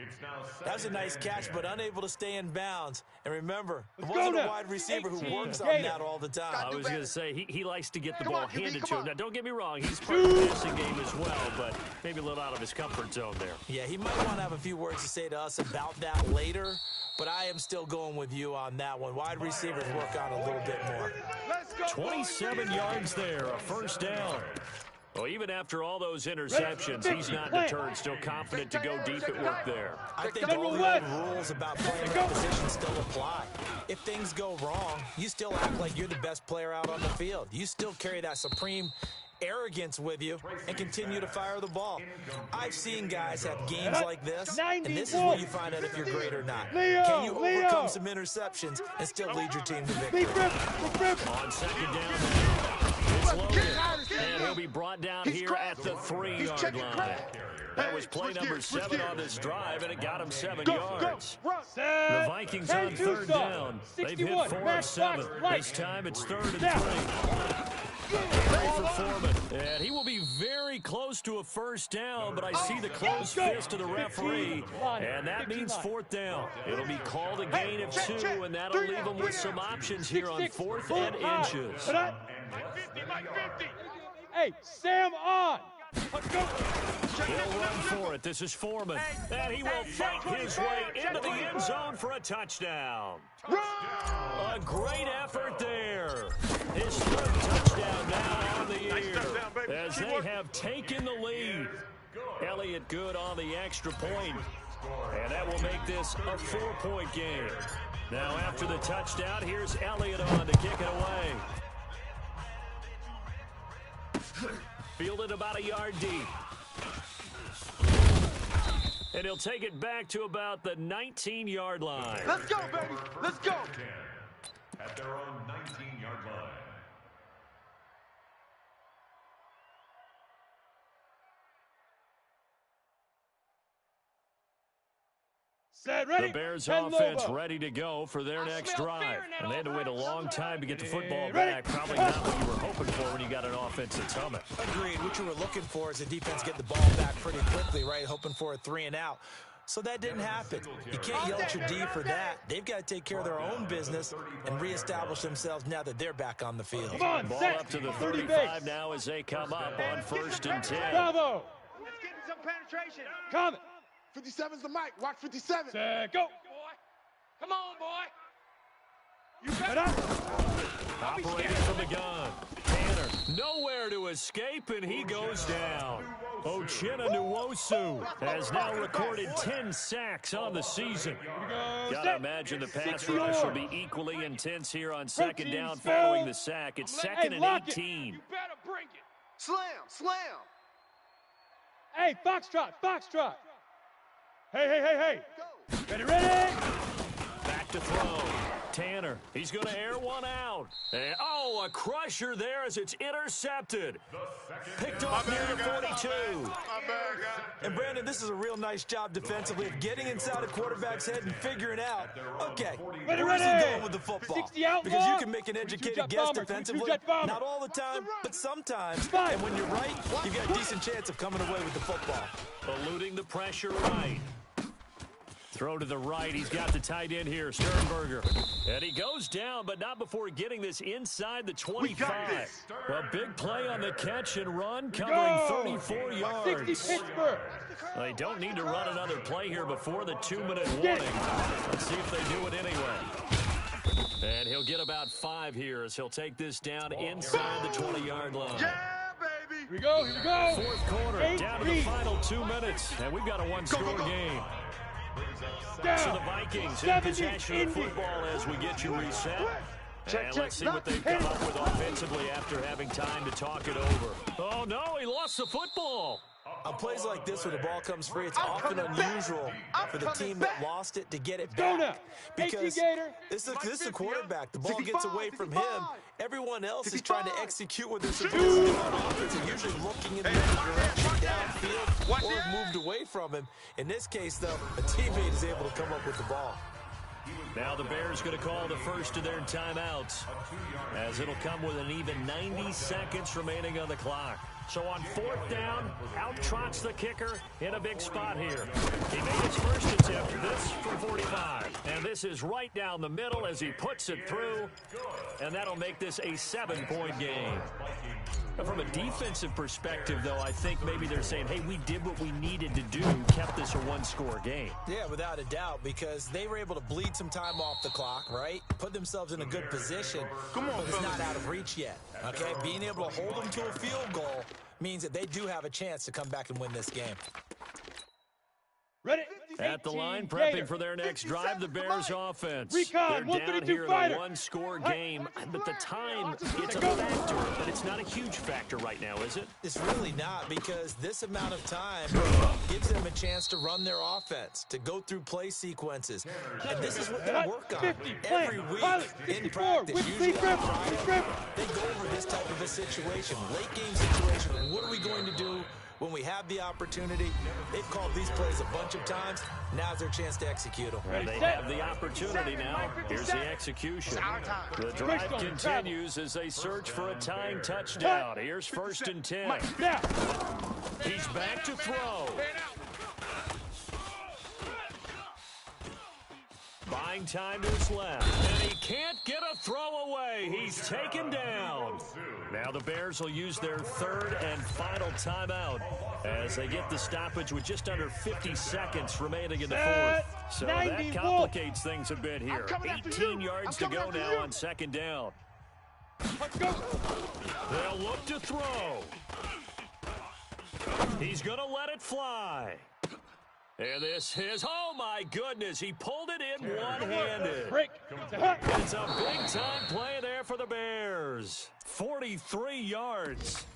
That was a nice catch, but unable to stay in bounds. And remember, it Let's wasn't go a now. wide receiver who 18. works on Gator. that all the time. I was going to say, he likes to get the Come ball on, QB, handed come to him. on. Now, don't get me wrong. He's part of the passing game as well, but maybe a little out of his comfort zone there. Yeah, he might want to have a few words to say to us about that later, but I am still going with you on that one. Wide receivers work on a little bit more. Let's go. 27 yards there, a first down. Well, even after all those interceptions, he's not deterred, still confident to go deep at work there. I think all the old rules about playing that position still apply. If things go wrong, you still act like you're the best player out on the field. You still carry that supreme arrogance with you and continue to fire the ball. I've seen guys have games like this, and this is where you find out if you're great or not. Can you overcome some interceptions and still lead your team to victory? On second down, it's loaded, and he'll be brought down here at the 3-yard line. That was play number 7 on this drive, and it got him 7 yards. The Vikings on third down. They've hit 4 of 7. This time it's 3rd and 3. Play for Foreman, and he will be very close to a first down, but I see the closed fist of the referee, and that means 4th down. It'll be called a gain of 2, and that'll leave him with some options here on 4th and inches. Hey, Sam on. Let's go. He'll run for it. This is Foreman, and he will fight his way into the end zone for a touchdown. A great effort there. His 3rd touchdown now on the year as they have taken the lead. Elliott good on the extra point, and that will make this a 4-point game. Now after the touchdown, here's Elliott on to kick it away. Fielded about a yard deep. And he'll take it back to about the 19-yard line. Let's go, baby. Let's go. At their own 19-yard line. Set, ready. The Bears Ken offense Lobo. ready to go for their next drive. And they had to wait a long time to get the football Ready. back. Probably not what you were hoping for when you got an offense that's humming. Agreed. What you were looking for is the defense get the ball back pretty quickly, right? Hoping for a 3 and out. So that didn't happen. You can't yell at your D for that. They've got to take care of their own business and reestablish themselves now that they're back on the field. Come on, Ball set. up to the 30 35 base. now as they come up on 1st and 10. Bravo. Let's get some penetration. Coming. 57's the mic. Watch 57. Set, go. Come on, boy. You Set up. Operating from the gun. Tanner nowhere to escape, and he goes down. Uchenna Nwosu has now recorded 10 sacks on the season. Gotta imagine the pass rush will be equally intense here on second down following the sack. It's 2nd and 18. You better bring it. Slam, slam. Hey, foxtrot, foxtrot. Hey. Ready, ready. Back to throw. Tanner, he's going to air one out. And, a crusher there as it's intercepted. Picked off near the 42. And Brandon, this is a real nice job defensively of getting inside a quarterback's head and figuring out, okay, where's he going with the football? 60 outlaw. Because you can make an educated 22 guess bomber, defensively, 22 bomber. not all the time, but sometimes. Five. And when you're right, you've got a decent chance of coming away with the football. Eluding the pressure right. Throw to the right. He's got the tight end here, Sternberger. And he goes down, but not before getting this inside the 25. A big play on the catch and run, covering 34 yards. 60 Pittsburgh. They don't need to run another play here before the 2-minute warning. Let's see if they do it anyway. And he'll get about 5 here as he'll take this down inside the 20-yard line. Yeah, baby. Here we go. 4th quarter, down to the final 2 minutes, and we've got a one-score game. So the Vikings in possession of football as we get you reset. And let's see what they've come up with offensively after having time to talk it over. Oh, no, he lost the football. On plays like this where the ball comes free, it's often unusual for the team that lost it to get it back. Because this is a quarterback. The ball gets away from him. Everyone else is trying to execute what they're supposed to do on offense and usually looking in the other direction downfield or have moved away from him. In this case, though, a teammate is able to come up with the ball. Now the Bears going to call the first of their timeouts, as it'll come with an even 90 seconds remaining on the clock. So on fourth down, out trots the kicker in a big spot here. He made his first attempt, this from 45. And this is right down the middle as he puts it through. And that'll make this a 7-point game. From a defensive perspective, though, I think maybe they're saying, hey, we did what we needed to do, kept this a one-score game. Yeah, without a doubt, because they were able to bleed some time off the clock, right? Put themselves in a good position, but it's not out of reach yet, okay? Being able to hold them to a field goal means that they do have a chance to come back and win this game. Ready? At the line, prepping for their next drive, the Bears offense. Recon, They're down here in a one-score game, but the time, it's a factor, but it's not a huge factor right now, is it? It's really not, because this amount of time gives them a chance to run their offense, to go through play sequences. And this is what they work on every week in practice. Usually on Friday, they go over this type of a situation, late game situation. What are we going to do when we have the opportunity? They've called these plays a bunch of times. Now's their chance to execute them. And they have the opportunity now. Here's the execution. The drive continues as they search for a tying touchdown. Here's 1st and 10. He's back to throw. Buying time to his left. And he can't get a throw away. He's taken down. Now the Bears will use their third and final timeout as they get the stoppage with just under 50 seconds remaining in the fourth. So that complicates things a bit here. 18 yards to go now on 2nd down. Let's go. They'll look to throw. He's going to let it fly. And this is, oh my goodness, he pulled it in one-handed. Break. It's a big-time play there for the Bears. 43 yards.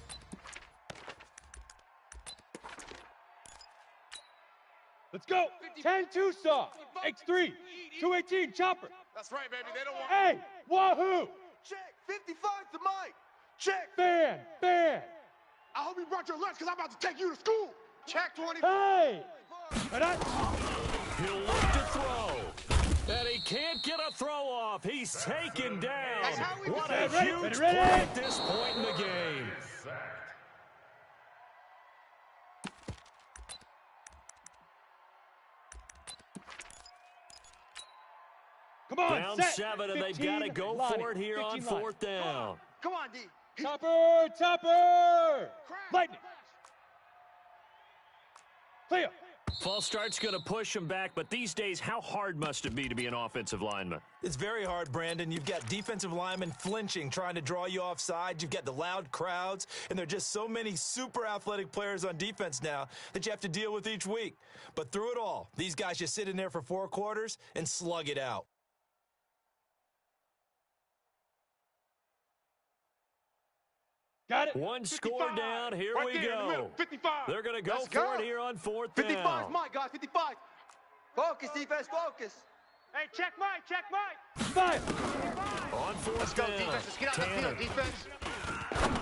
Let's go. 10-2 saw. X3. 218 chopper. That's right, baby. They don't want. Hey, wahoo. Check. 55 to Mike. Check. Fan. I hope you brought your lunch, because I'm about to take you to school. Check 20. Hey. He'll look to throw. And he can't get a throw off. He's taken down. What a huge play at this point in the game. Come on, Down set. 7, and they've got to go for it here on 4th down. Come on, D. Topper. Lightning. Clear. False start's going to push him back, but these days, how hard must it be to be an offensive lineman? It's very hard, Brandon. You've got defensive linemen flinching, trying to draw you offside. You've got the loud crowds, and there are just so many super athletic players on defense now that you have to deal with each week. But through it all, these guys just sit in there for 4 quarters and slug it out. Got it. One score down. Here we go. 55. They're going to go for it here on 4th 55 down. is Mike, guys. 55. Focus, defense, focus. Hey, check Mike. 5. On 4th Let's go, down. defense. Let's get out the field, defense.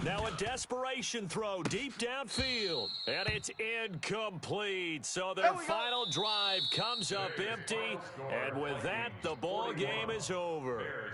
Now a desperation throw deep downfield. And it's incomplete. So their final drive comes up empty. And with that, the ball game is over.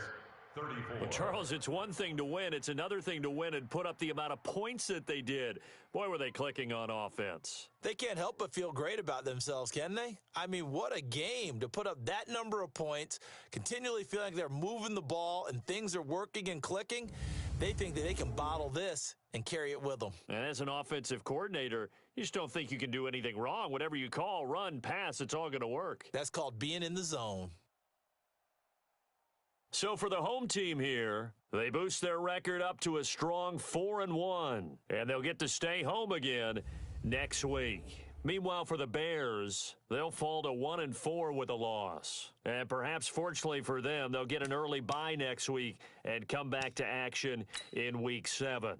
Well, Charles, it's one thing to win. It's another thing to win and put up the amount of points that they did. Boy, were they clicking on offense. They can't help but feel great about themselves, can they? I mean, what a game to put up that number of points, continually feeling like they're moving the ball and things are working and clicking. They think that they can bottle this and carry it with them. And as an offensive coordinator, you just don't think you can do anything wrong. Whatever you call, run, pass, it's all going to work. That's called being in the zone. So for the home team here, they boost their record up to a strong 4-1, and they'll get to stay home again next week. Meanwhile, for the Bears, they'll fall to 1-4 with a loss. And perhaps fortunately for them, they'll get an early bye next week and come back to action in Week 7.